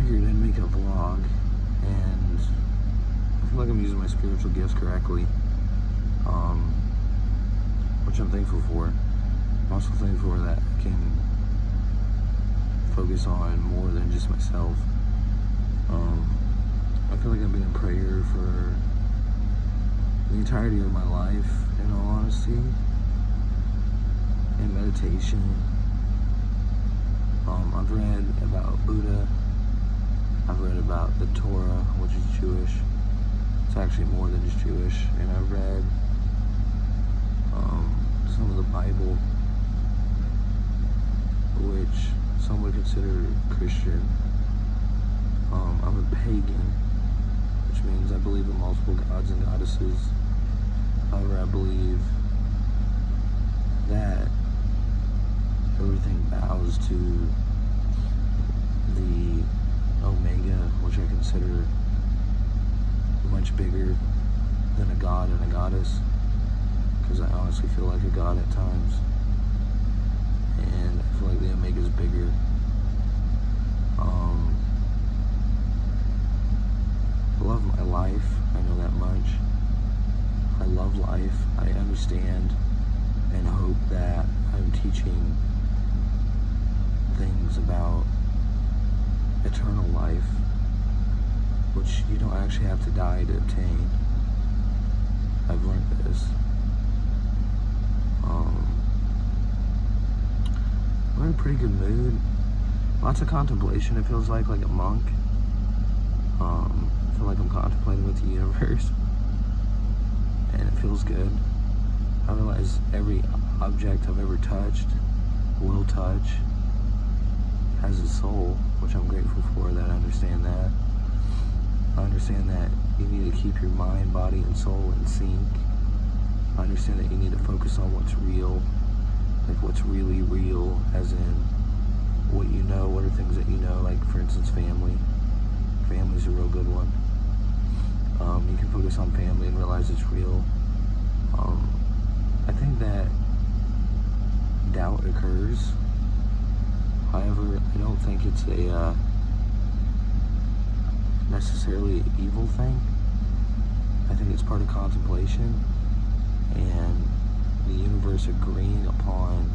figured I'd make a vlog, and I feel like I'm using my spiritual gifts correctly, which I'm thankful for. I'm also thankful that I can focus on more than just myself. I feel like I've been in prayer for the entirety of my life, in all honesty, and meditation. I've read about Buddha. I've read about the Torah, which is Jewish. It's actually more than just Jewish. And I've read some of the Bible, which some would consider Christian. I'm a pagan, which means I believe in multiple gods and goddesses. However, I believe that everything bows to the Omega, which I consider much bigger than a god and a goddess, because I honestly feel like a god at times, and I feel like the Omega is bigger. I love my life, I know that much. I love life. I understand and hope that I'm teaching things about eternal life, which you don't actually have to die to obtain. I've learned this. I'm in a pretty good mood. Lots of contemplation. It feels like a monk. I feel like I'm contemplating with the universe, and it feels good. I realize every object I've ever touched, will touch, has a soul, which I'm grateful for, that I understand that. I understand that you need to keep your mind, body, and soul in sync. I understand that you need to focus on what's real, like what's really real, as in what you know, what are things that you know, like for instance family. Family's a real good one. You can focus on family and realize it's real. I think that doubt occurs. However, I don't think it's a necessarily an evil thing. I think it's part of contemplation and the universe agreeing upon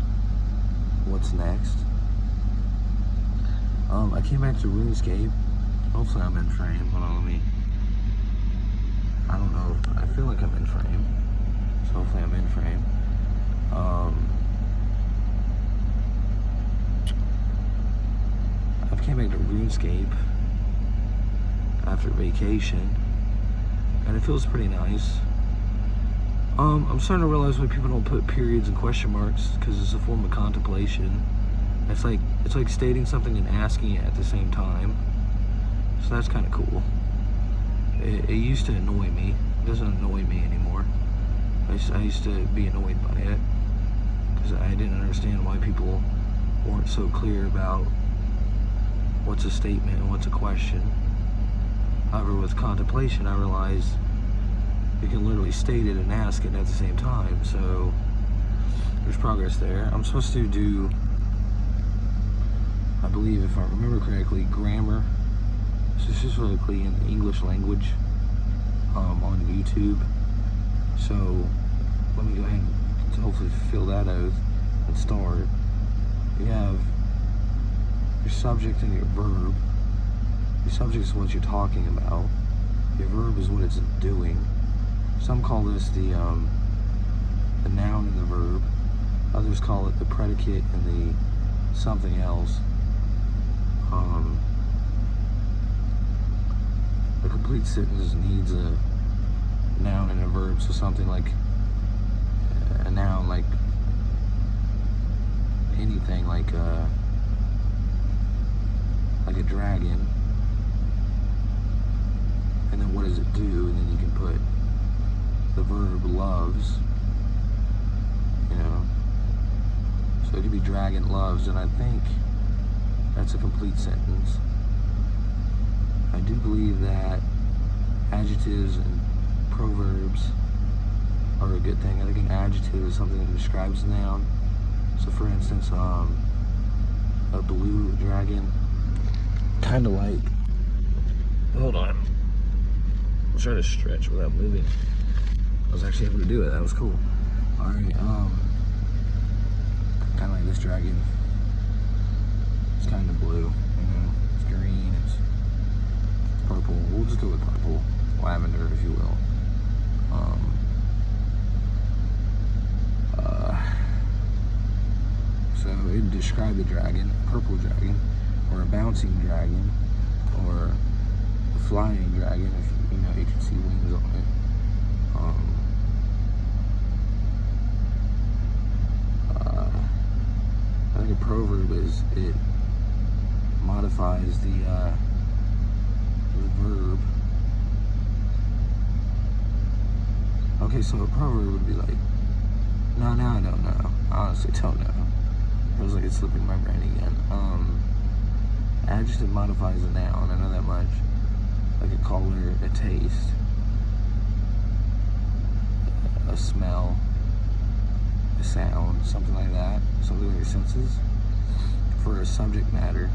what's next. I came back to RuneScape. Hopefully I'm in frame. Hold on, I don't know. I feel like I'm in frame. So hopefully I'm in frame. I came back to RuneScape after vacation, and it feels pretty nice. I'm starting to realize why people don't put periods and question marks, because it's a form of contemplation. It's like stating something and asking it at the same time. So that's kind of cool. It used to annoy me. It doesn't annoy me anymore. I used to be annoyed by it because I didn't understand why people weren't so clear about what's a statement and what's a question. However, with contemplation, I realized you can literally state it and ask it at the same time. So there's progress there. I'm supposed to do, I believe if I remember correctly, grammar, specifically in the English language, on YouTube. So let me go ahead and hopefully fill that out and start. You have your subject and your verb. Your subject is what you're talking about. Your verb is what it's doing. Some call this the noun and the verb. Others call it the predicate and the something else. A complete sentence needs a noun and a verb. So something like a noun, like anything, like a dragon. And then what does it do? And then you can put the verb loves, you know. So it could be dragon loves, and I think that's a complete sentence. I do believe that adjectives and proverbs are a good thing. I think an adjective is something that describes a noun. So for instance, a blue dragon, kind of like Hold on. I'm trying to stretch without moving. I was actually able to do it. That was cool. Alright, kind of like this dragon. It's kind of blue, it's green, it's purple. We'll just go with purple, lavender, if you will. So it described the dragon, a purple dragon, or a bouncing dragon, or a flying dragon, if you know you can see wings on it. I think a proverb is it modifies the verb. Okay, so a proverb would be like, no, I don't know. I honestly don't know. It feels like it's slipping my brain again. Adjective modifies a noun, I know that much. Like a color, a taste, a smell, a sound, something like that. Something with your senses. For a subject matter.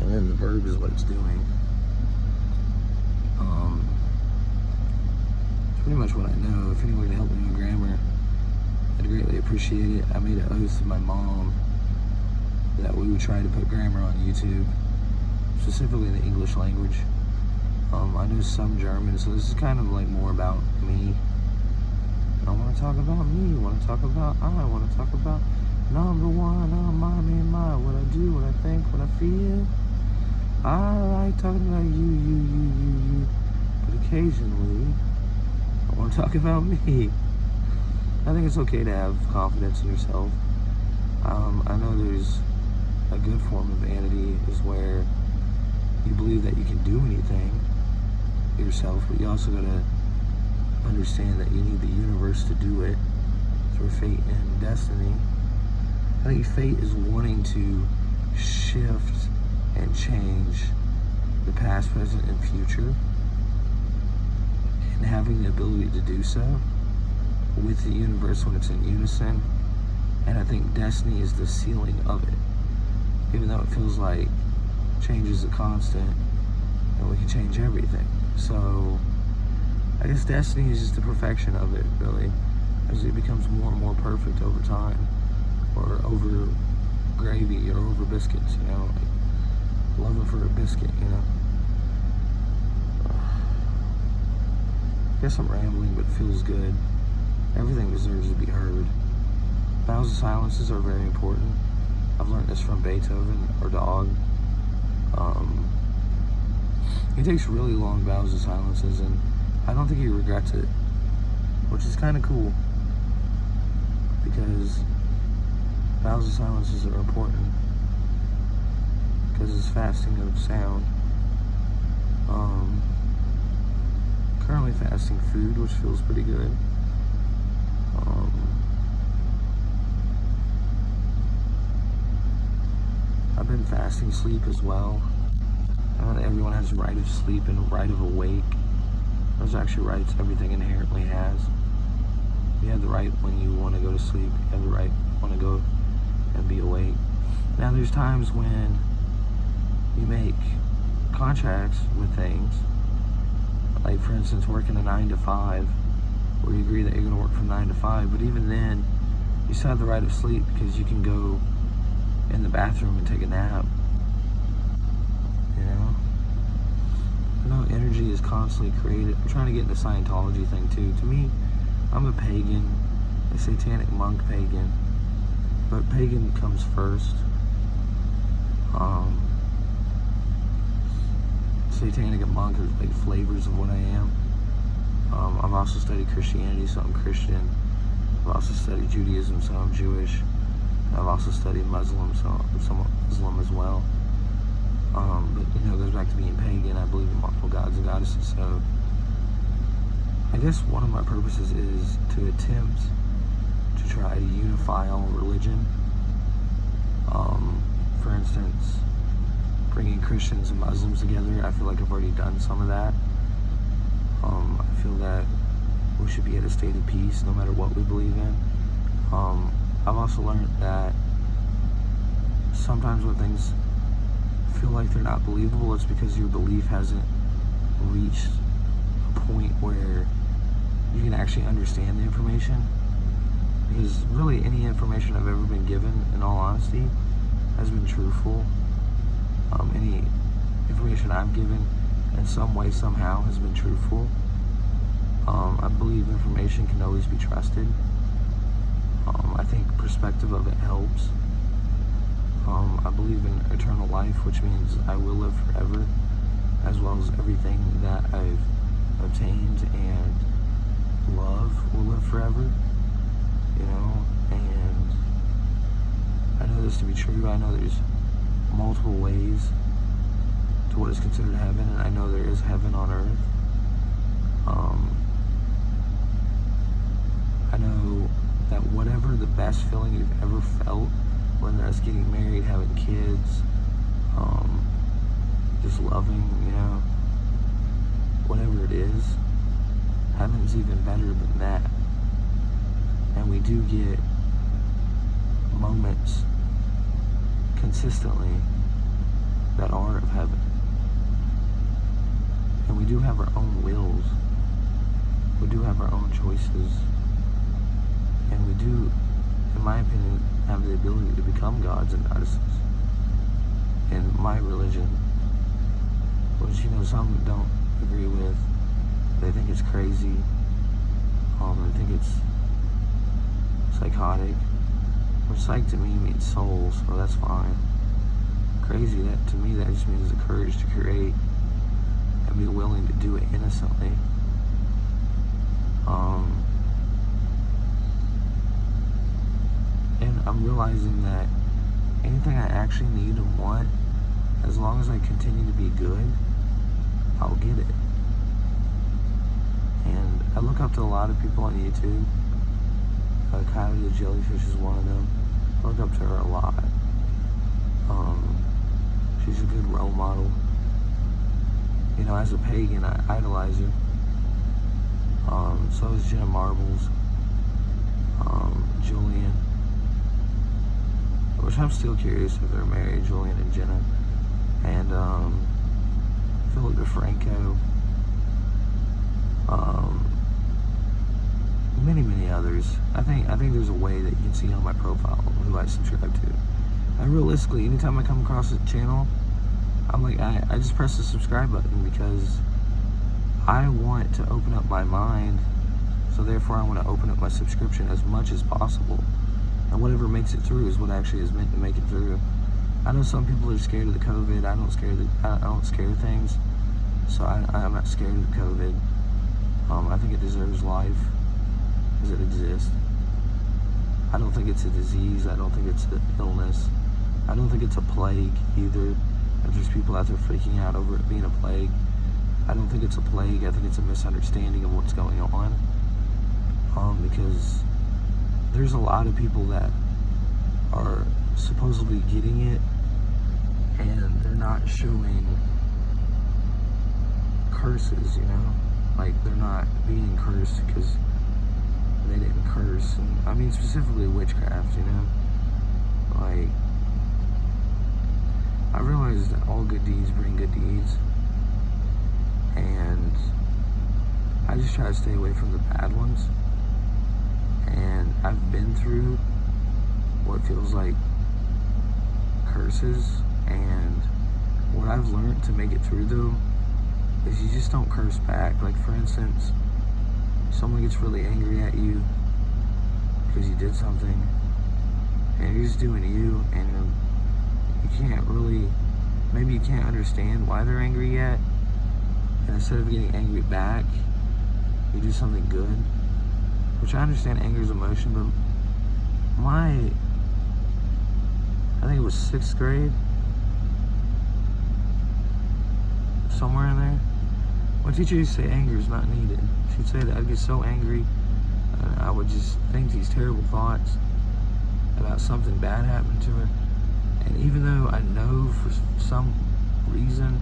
And then the verb is what it's doing. It's pretty much what I know. If anyone can help me with grammar, I'd greatly appreciate it. I made an oath with my mom that we would try to put grammar on YouTube, specifically in the English language. I know some German, so this is kind of like more about me. I want to talk about me, I want to talk about I want to talk about number one, my, what I do, what I think, what I feel. I like talking about you, but occasionally, I want to talk about me. I think it's okay to have confidence in yourself. I know there's a good form of vanity is where you believe that you can do anything yourself, but you also gotta understand that you need the universe to do it through fate and destiny. I think fate is wanting to shift and change the past, present, and future, and having the ability to do so with the universe when it's in unison. And I think destiny is the sealing of it, even though it feels like change is a constant and we can change everything. So I guess destiny is just the perfection of it, really, as it becomes more and more perfect over time, or over gravy or over biscuits, you know, like loving for a biscuit, you know. I guess I'm rambling, but it feels good. Everything deserves to be heard. Vows of silences are very important. I've learned this from Beethoven or Dog. He takes really long vows of silences, and I don't think he regrets it, which is kind of cool, because vows of silences are important, because it's fasting of sound. Currently fasting food, which feels pretty good. I've been fasting sleep as well. I know that everyone has a right of sleep and a right of awake. Those are actually rights everything inherently has. You have the right when you want to go to sleep. You have the right when you want to go and be awake. Now there's times when you make contracts with things, like for instance working a 9 to 5, where you agree that you're going to work from 9 to 5, but even then you still have the right of sleep, because you can go in the bathroom and take a nap. You know? I know energy is constantly created. I'm trying to get into Scientology thing too. To me, I'm a pagan, a satanic monk pagan, but pagan comes first. Satanic monk are like flavors of what I am. I've also studied Christianity, so I'm Christian. I've also studied Judaism, so I'm Jewish. I've also studied Muslim, so I'm somewhat Muslim as well. But you know, it goes back to being pagan. I believe in multiple gods and goddesses, so I guess one of my purposes is to attempt to try to unify all religion. For instance, bringing Christians and Muslims together. I feel like I've already done some of that. I feel that we should be at a state of peace no matter what we believe in. I've also learned that sometimes when things feel like they're not believable, it's because your belief hasn't reached a point where you can actually understand the information. Because really any information I've ever been given, in all honesty, has been truthful. Any information I've given in some way, somehow, has been truthful. I believe information can always be trusted. I think perspective of it helps. I believe in eternal life, which means I will live forever, as well as everything that I've obtained and love will live forever, you know, and I know this to be true. I know there's multiple ways to what is considered heaven, and I know there is heaven on earth. I know that whatever the best feeling you've ever felt, whether that's getting married, having kids, just loving, you know, whatever it is, heaven's even better than that. And we do get moments consistently that are of heaven. And we do have our own wills. We do have our own choices. And we do, in my opinion, have the ability to become gods and goddesses. In my religion, which, you know, some don't agree with. They think it's crazy. They think it's psychotic. Which psych to me means soul, so that's fine. Crazy, that to me, that just means the courage to create and be willing to do it innocently. And I'm realizing that anything I actually need and want, as long as I continue to be good, I'll get it. And I look up to a lot of people on YouTube. Kylie the jellyfish is one of them. I look up to her a lot. She's a good role model. You know, as a pagan, I idolize her. So is Jenna Marbles, Julian, which I'm still curious if they're married, Julian and Jenna, and Philip DeFranco, many others. I think there's a way that you can see on my profile who I subscribe to. And realistically, anytime I come across a channel, I'm like, I just press the subscribe button because I want to open up my mind, so therefore I want to open up my subscription as much as possible. And whatever makes it through is what actually is meant to make it through. I know some people are scared of the COVID. I don't scare things, so I'm not scared of the COVID. I think it deserves life as it exists. I don't think it's a disease. I don't think it's an illness. I don't think it's a plague either. If there's people out there freaking out over it being a plague, I don't think it's a plague. I think it's a misunderstanding of what's going on. Because there's a lot of people that are supposedly getting it and they're not showing curses, you know? Like, they're not being cursed because they didn't curse. And I mean, specifically witchcraft, you know? Like, I realize that all good deeds bring good deeds. And I just try to stay away from the bad ones. And I've been through what feels like curses, and what I've learned to make it through them is you just don't curse back. Like, for instance, someone gets really angry at you because you did something, and you're just doing you, and you can't really, maybe you can't understand why they're angry yet, and instead of getting angry back, you do something good. Which I understand anger is emotion, but I think it was 6th grade, somewhere in there, my teacher used to say anger is not needed. She'd say that I'd get so angry, and I would just think these terrible thoughts about something bad happened to her. And even though I know for some reason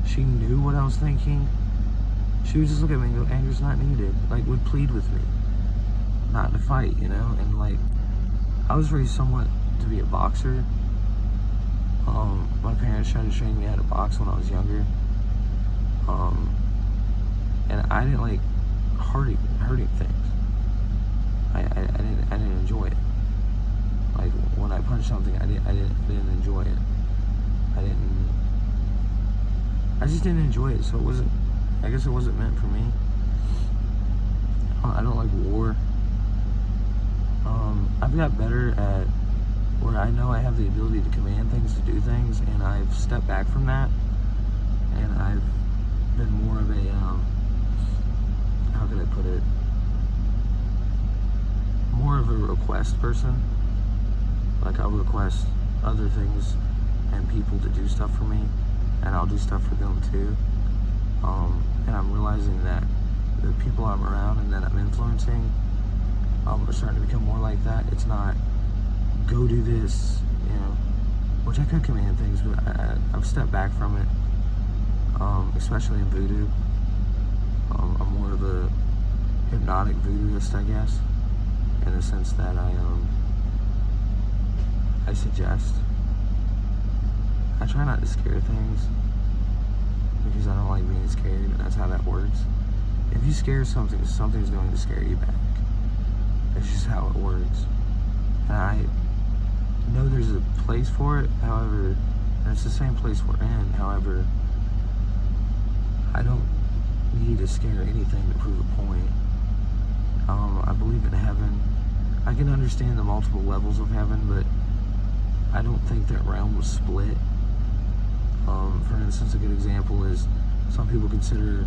she knew what I was thinking, she would just look at me and go, anger's not needed. Like, would plead with me not to fight, you know? And like, I was raised somewhat to be a boxer, My parents tried to train me how to box when I was younger. And I didn't like hurting things. I didn't enjoy it. Like when I punched something, I didn't enjoy it. I just didn't enjoy it. So I guess it wasn't meant for me. I don't like war. I've got better at where I know I have the ability to command things, to do things, and I've stepped back from that, and I've been more of a, how could I put it, more of a request person. Like I'll request other things and people to do stuff for me, and I'll do stuff for them too. And I'm realizing that the people I'm around and that I'm influencing are starting to become more like that. It's not, go do this, which I could command things, but I've stepped back from it, especially in voodoo. I'm more of a hypnotic voodooist, I guess, in the sense that I suggest. I try not to scare things, because I don't like being scared, and that's how that works. If you scare something, something's going to scare you back. It's just how it works. And I know there's a place for it, however, and it's the same place we're in, however, I don't need to scare anything to prove a point. I believe in heaven. I can understand the multiple levels of heaven, but I don't think that realm was split. For instance, a good example is some people consider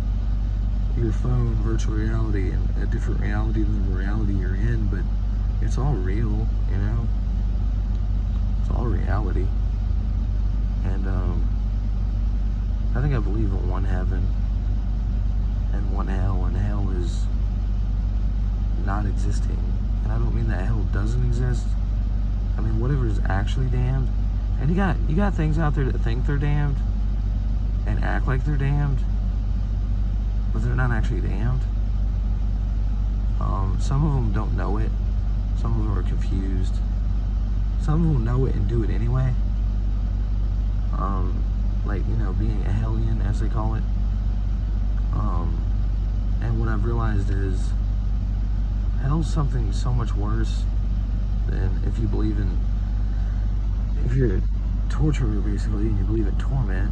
your phone virtual reality and a different reality than the reality you're in, but it's all real, It's all reality. And I think I believe in one heaven and one hell, and hell is not existing. And I don't mean that hell doesn't exist. I mean whatever is actually damned. And you got things out there that think they're damned and act like they're damned, but they're not actually damned. Some of them don't know it. Some of them are confused. Some of them know it and do it anyway. Like, being a hellion, as they call it. And what I've realized is hell's something so much worse than if you believe in, if you're a torturer basically and you believe in torment.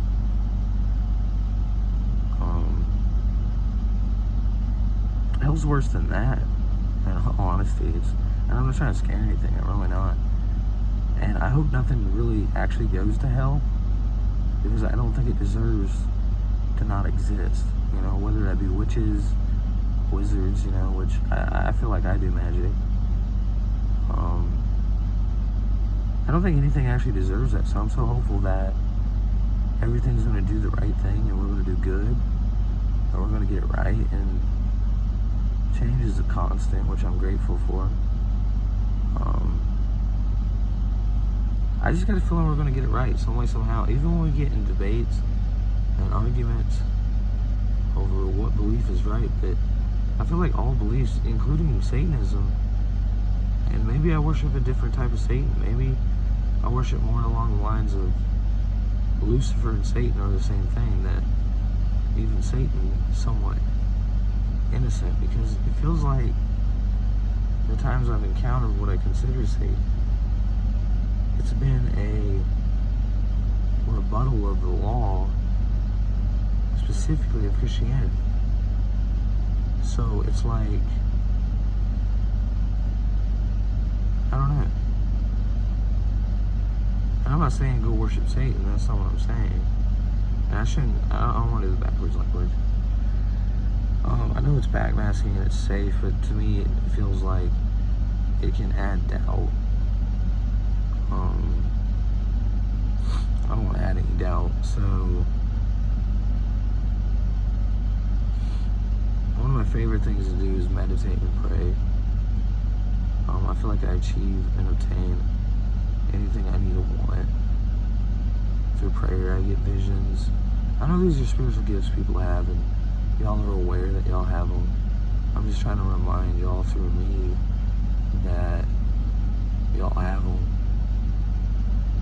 Hell's worse than that, in all honesty. And I'm not trying to scare anything, I'm really not. And I hope nothing really actually goes to hell, because I don't think it deserves to not exist. Whether that be witches, wizards, which I feel like I do magic. I don't think anything actually deserves that, so I'm so hopeful that everything's going to do the right thing, and we're going to do good, and we're going to get it right, and change is a constant, which I'm grateful for. I just got a feeling we're going to get it right, some way, somehow. Even when we get in debates and arguments over what belief is right, but I feel like all beliefs, including Satanism, and maybe I worship a different type of Satan, maybe I worship more along the lines of Lucifer and Satan are the same thing, that even Satan is somewhat innocent, because it feels like the times I've encountered what I consider Satan, it's been a rebuttal of the law, specifically of Christianity. So it's like, I don't know. And I'm not saying go worship Satan, that's not what I'm saying. And I don't want to do the backwards language. I know it's backmasking and it's safe, but to me it feels like it can add doubt. I don't want to add any doubt, so one of my favorite things to do is meditate and pray. I feel like I achieve and obtain anything I need or want through prayer. I get visions. I know these are spiritual gifts people have, and y'all are aware that y'all have them. I'm just trying to remind y'all through me that y'all have them.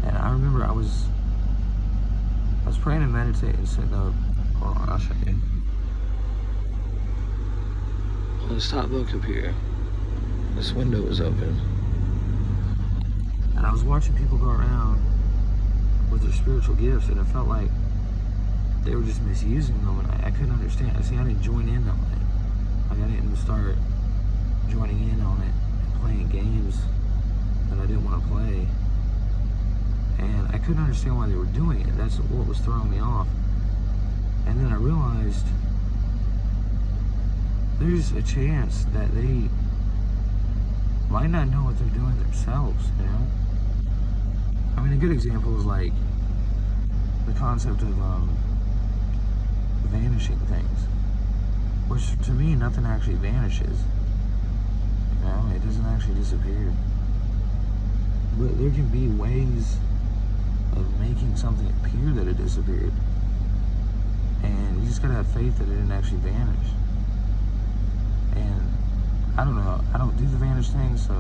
And I remember I was praying and meditating, sitting up. Hold on, I'll show you. On this top book up here, this window was open. And I was watching people go around with their spiritual gifts, and it felt like they were just misusing them, and I couldn't understand. I didn't join in on it. Like, I didn't start joining in on it and playing games that I didn't want to play. And I couldn't understand why they were doing it. That's what was throwing me off. And then I realized there's a chance that they might not know what they're doing themselves, you know? I mean, a good example is like the concept of vanishing things, which to me, nothing actually vanishes. You know, it doesn't actually disappear. But there can be ways of making something appear that it disappeared. And you just gotta have faith that it didn't actually vanish. And I don't know, I don't do the vanish thing, so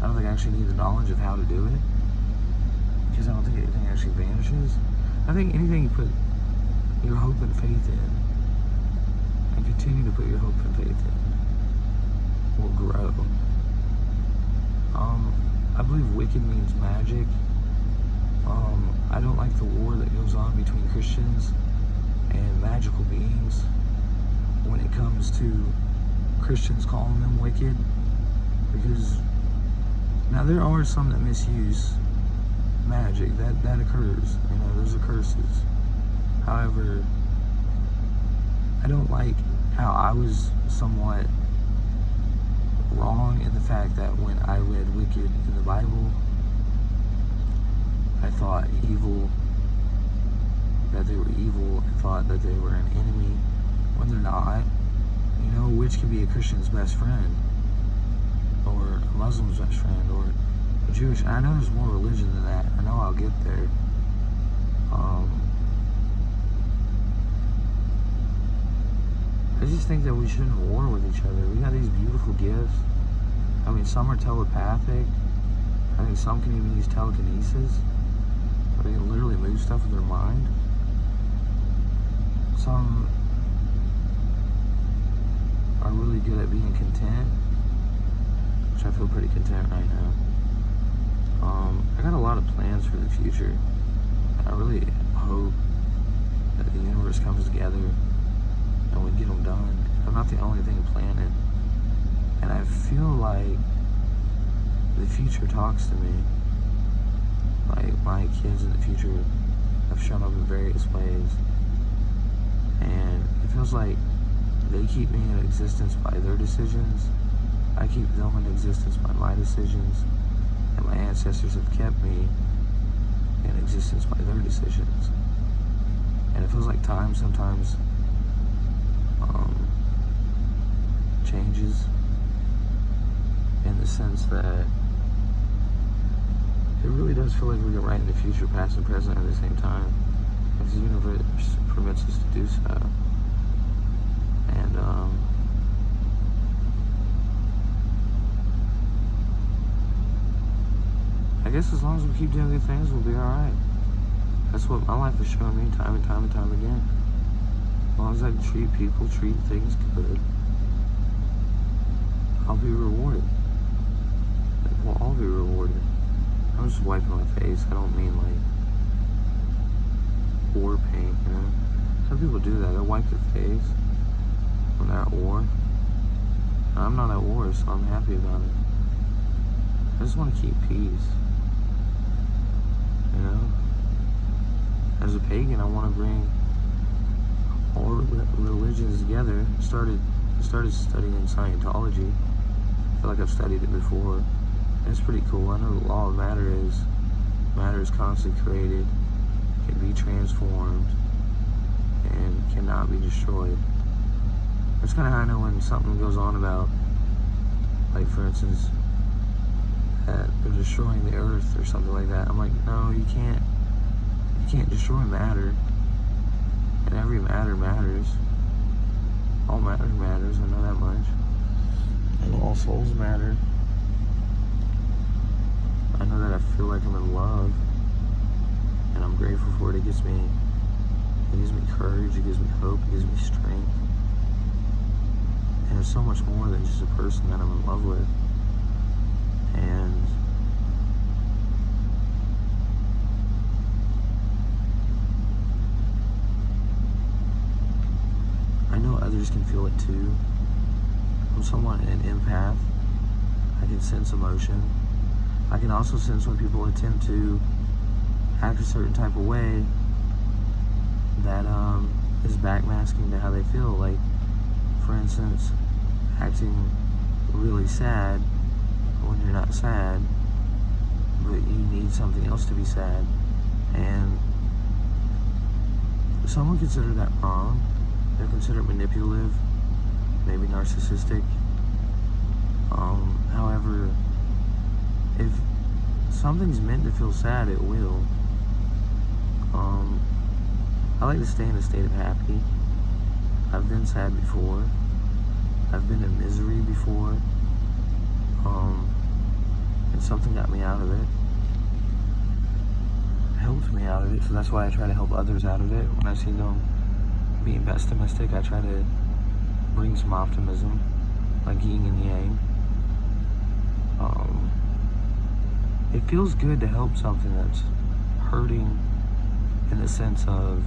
I don't think I actually need the knowledge of how to do it, because I don't think anything actually vanishes. I think anything you put your hope and faith in, and continue to put your hope and faith in, will grow. I believe wicked means magic. I don't like the war that goes on between Christians and magical beings when it comes to Christians calling them wicked, because now there are some that misuse magic, that occurs, you know, those are curses. However, I don't like how I was somewhat wrong in the fact that when I read wicked in the Bible, I thought that they were evil. I thought that they were an enemy when they're not. You know, which can be a Christian's best friend, or a Muslim's best friend, or a Jewish. I know there's more religion than that. I know I'll get there. I just think that we shouldn't war with each other. We got these beautiful gifts. I mean, some are telepathic. I think some can even use telekinesis. They can literally move stuff with their mind. Some are really good at being content, which I feel pretty content right now. I got a lot of plans for the future. I really hope that the universe comes together and we get them done. I'm not the only thing planning. And I feel like the future talks to me. Like, my kids in the future have shown up in various ways. And it feels like they keep me in existence by their decisions. I keep them in existence by my decisions. And my ancestors have kept me in existence by their decisions. And it feels like time sometimes changes, in the sense that it really does feel like we get right in the future, past and present at the same time, if the universe permits us to do so. And I guess as long as we keep doing good things, we'll be alright. That's what my life has shown me time and time and time again. As long as I treat people, treat things good, I'll be rewarded. We'll all be rewarded. I'm just wiping my face. I don't mean like war paint, you know? Some people do that. They'll wipe their face when they're at war. And I'm not at war, so I'm happy about it. I just want to keep peace. You know? As a pagan, I want to bring all religions together. I started studying Scientology. I feel like I've studied it before. And it's pretty cool. I know the law of matter is constantly created, can be transformed, and cannot be destroyed. That's kind of how I know when something goes on about, like, for instance, that they're destroying the earth or something like that. I'm like, no, you can't destroy matter. And every matter matters. All matter matters, I know that much. And all souls matter. I know that I feel like I'm in love, and I'm grateful for it. It gets me It gives me courage, it gives me hope, it gives me strength. And it's so much more than just a person that I'm in love with. And I know others can feel it too. I'm somewhat an empath. I can sense emotion. I can also sense when people attempt to act a certain type of way that is backmasking to how they feel. Like, for instance, acting really sad when you're not sad, but you need something else to be sad. And some would consider that wrong. They're considered manipulative, maybe narcissistic. However, if something's meant to feel sad, it will. I like to stay in a state of happy. I've been sad before. I've been in misery before. And something got me out of it. Helped me out of it, so that's why I try to help others out of it. When I see them being pessimistic, I try to bring some optimism, like yin and yang. It feels good to help something that's hurting in the sense of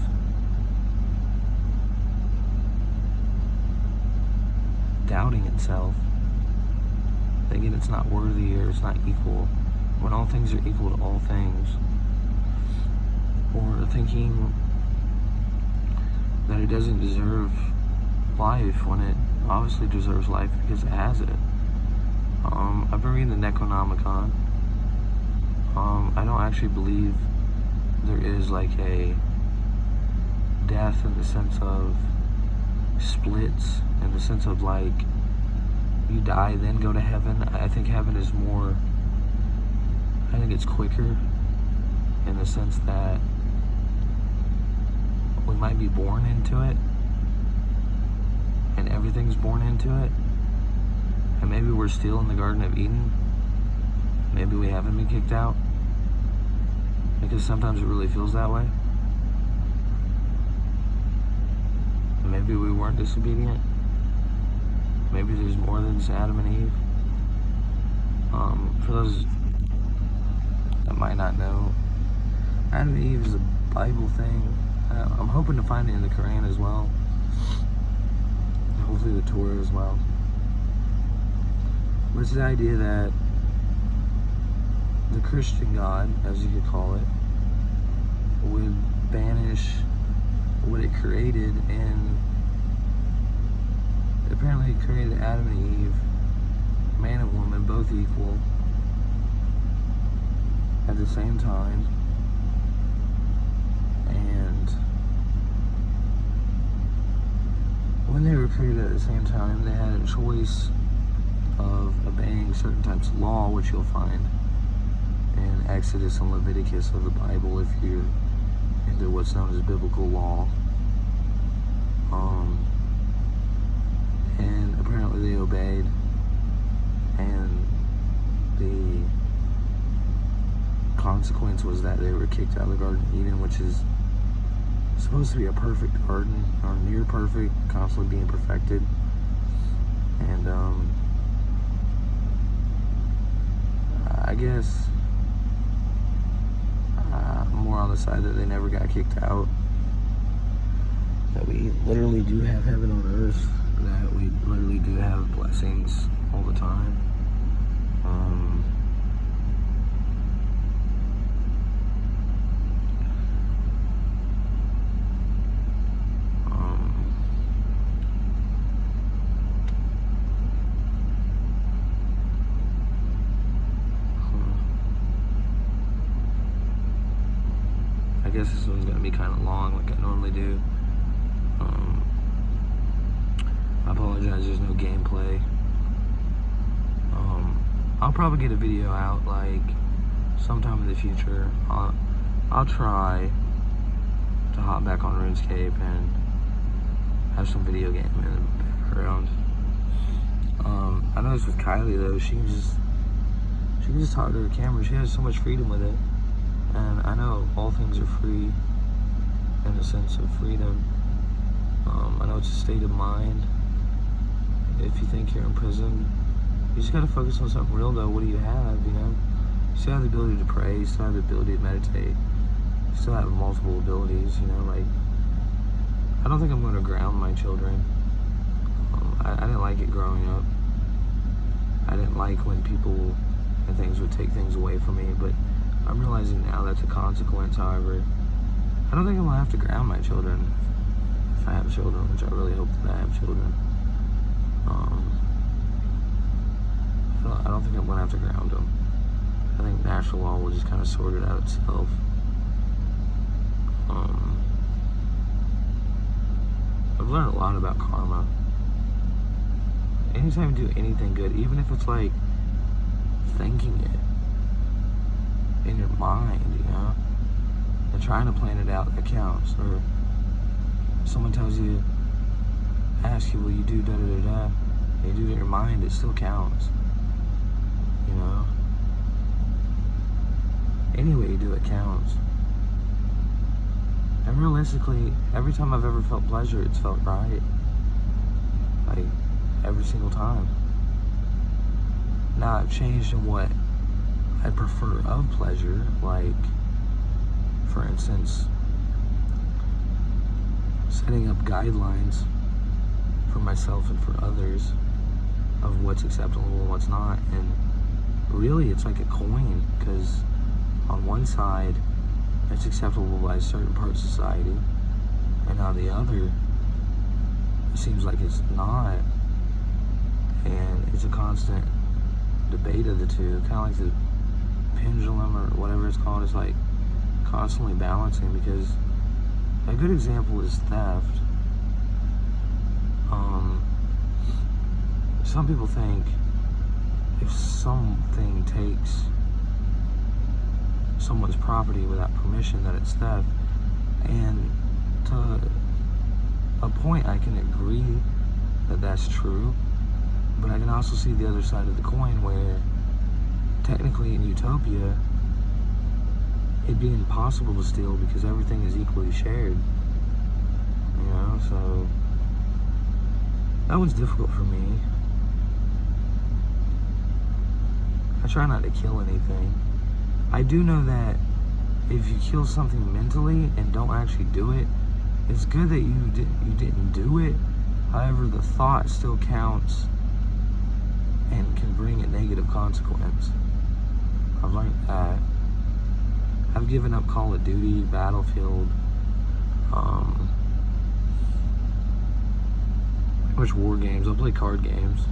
doubting itself, thinking it's not worthy or it's not equal, when all things are equal to all things, or thinking that it doesn't deserve life when it obviously deserves life because it has it. I've been reading the Necronomicon. I don't actually believe there is like a death in the sense of splits, in the sense of like you die then go to heaven. I think heaven is more, I think it's quicker in the sense that we might be born into it and everything's born into it, and maybe we're still in the Garden of Eden. Maybe we haven't been kicked out, because sometimes it really feels that way. Maybe we weren't disobedient. Maybe there's more than just Adam and Eve. For those that might not know, Adam and Eve is a Bible thing. I'm hoping to find it in the Quran as well. Hopefully the Torah as well. But it's the idea that the Christian God, as you could call it, would banish what it created, and apparently it created Adam and Eve, man and woman, both equal, at the same time, and when they were created at the same time, they had a choice of obeying certain types of law, which you'll find in Exodus and Leviticus of the Bible if you're into what's known as biblical law. And apparently they obeyed, and the consequence was that they were kicked out of the Garden of Eden, which is supposed to be a perfect garden, or near perfect, constantly being perfected. And I guess more on the side that they never got kicked out, that we literally do have heaven on earth, that we literally do have blessings all the time. I guess this one's gonna be kind of long, like I normally do. I apologize, there's no gameplay. I'll probably get a video out like sometime in the future. I'll try to hop back on RuneScape and have some video game in the background. I noticed with Kylie though, she can just talk to her camera. She has so much freedom with it. And I know all things are free and a sense of freedom. I know it's a state of mind. If you think you're in prison, you just gotta focus on something real though. What do you have, you know? You still have the ability to pray, you still have the ability to meditate, you still have multiple abilities, you know, like, I don't think I'm gonna ground my children. I didn't like it growing up. I didn't like when people and things would take things away from me, but I'm realizing now that's a consequence. However, I don't think I'm gonna have to ground my children if I have children, which I really hope that I have children. I don't think I'm gonna have to ground them. I think natural law will just kind of sort it out itself. I've learned a lot about karma. Anytime you do anything good, even if it's like thinking it in your mind, you know, and trying to plan it out, that counts. Or someone tells you, asks you, will you do da-da-da-da, and you do it in your mind, it still counts, you know. Any way you do it counts. And realistically, every time I've ever felt pleasure, it's felt right. Like, every single time. Now I've changed in what I prefer of pleasure, like, for instance, setting up guidelines for myself and for others of what's acceptable and what's not. And really, it's like a coin, because on one side, it's acceptable by a certain part of society, and on the other, it seems like it's not. And it's a constant debate of the two, kind of like the pendulum or whatever it's called. It's like constantly balancing, because a good example is theft. Some people think if something takes someone's property without permission, that it's theft. And to a point, I can agree that that's true, but I can also see the other side of the coin, where technically in utopia, it'd be impossible to steal because everything is equally shared, you know. So that one's difficult for me. I try not to kill anything. I do know that if you kill something mentally and don't actually do it, it's good that you didn't do it. However, the thought still counts and can bring a negative consequence. I've learned that. I've given up Call of Duty, Battlefield, much war games. I'll play card games.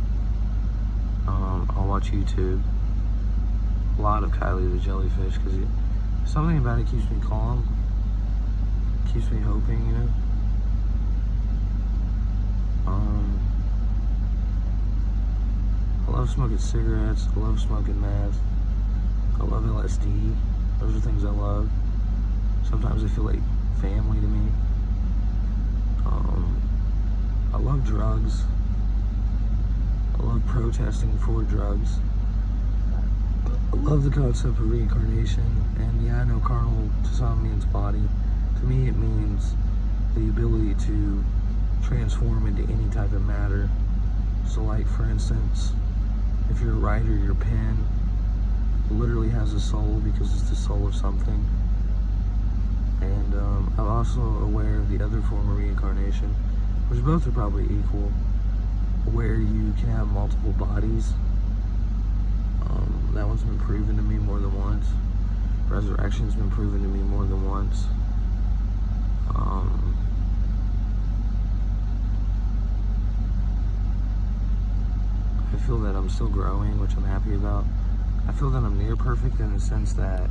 I'll watch YouTube. A lot of Kylie the jellyfish, because something about it keeps me calm, keeps me hoping, you know. I love smoking cigarettes, I love smoking meth, I love LSD. Those are things I love. Sometimes they feel like family to me. I love drugs. I love protesting for drugs. I love the concept of reincarnation, and yeah, I know carnal to some means body. To me, it means the ability to transform into any type of matter. So like, for instance, if you're a writer, your pen literally has a soul because it's the soul of something. And I'm also aware of the other form of reincarnation, which both are probably equal, where you can have multiple bodies. That one's been proven to me more than once. Resurrection's been proven to me more than once. I feel that I'm still growing, which I'm happy about. I feel that I'm near perfect in the sense that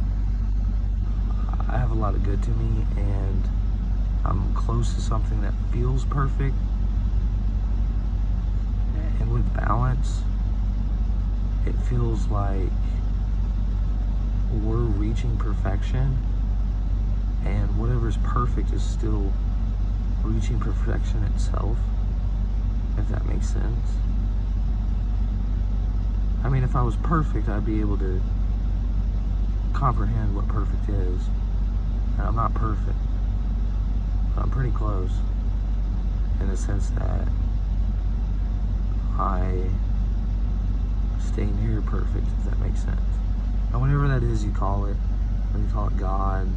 I have a lot of good to me, and I'm close to something that feels perfect. And with balance, it feels like we're reaching perfection, and whatever's perfect is still reaching perfection itself, if that makes sense. I mean, if I was perfect, I'd be able to comprehend what perfect is. And I'm not perfect. I'm pretty close in the sense that I stay near perfect, if that makes sense. And whatever that is you call it, whether you call it God,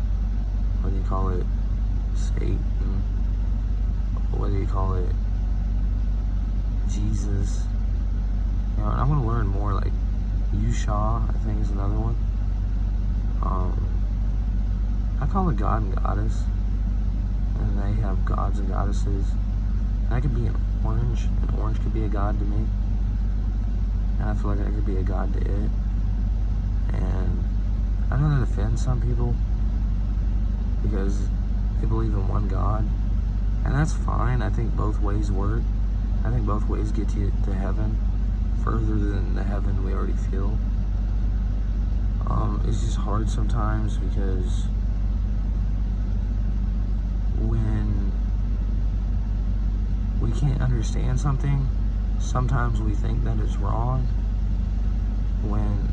whether you call it Satan, whether you call it Jesus, you know, and I'm going to learn more, like Yusha, I think is another one. I call it God and Goddess, and they have gods and goddesses, and I could be an orange could be a god to me, and I feel like I could be a god to it, and I know that offends some people, because they believe in one God, and that's fine. I think both ways work. I think both ways get you to heaven, further than the heaven we already feel. It's just hard sometimes because when we can't understand something, sometimes we think that it's wrong when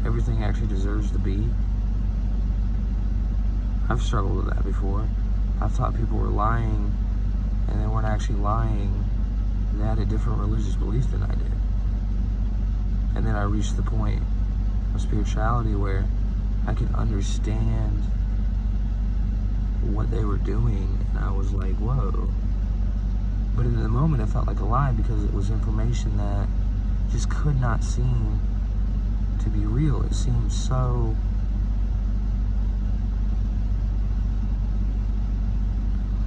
everything actually deserves to be. I've struggled with that before. I've thought people were lying and they weren't actually lying. They had a different religious belief than I did. And then I reached the point of spirituality where I could understand what they were doing, and I was like, whoa. But in the moment it felt like a lie because it was information that just could not seem to be real. It seemed so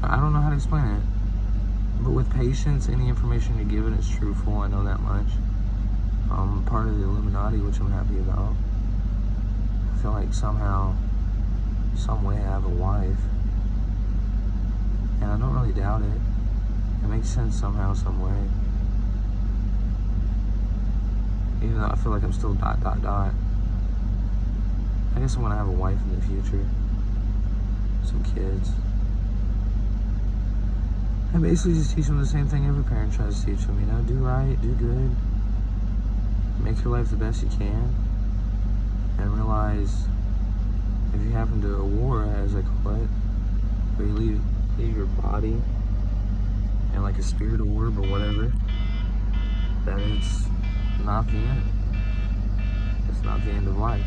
I don't know how to explain it, but with patience, any information you're given is truthful. I know that much. I'm part of the Illuminati, which I'm happy about. I feel like somehow, some way I have a wife, and I don't really doubt it. It makes sense somehow, some way. Even though I feel like I'm still ... I guess I want to have a wife in the future, some kids. I basically just teach them the same thing every parent tries to teach them, you know, do right, do good, make your life the best you can, and realize if you happen to a war, as I call it, where you leave your body in like a spirit orb or whatever, that it's not the end. It's not the end of life.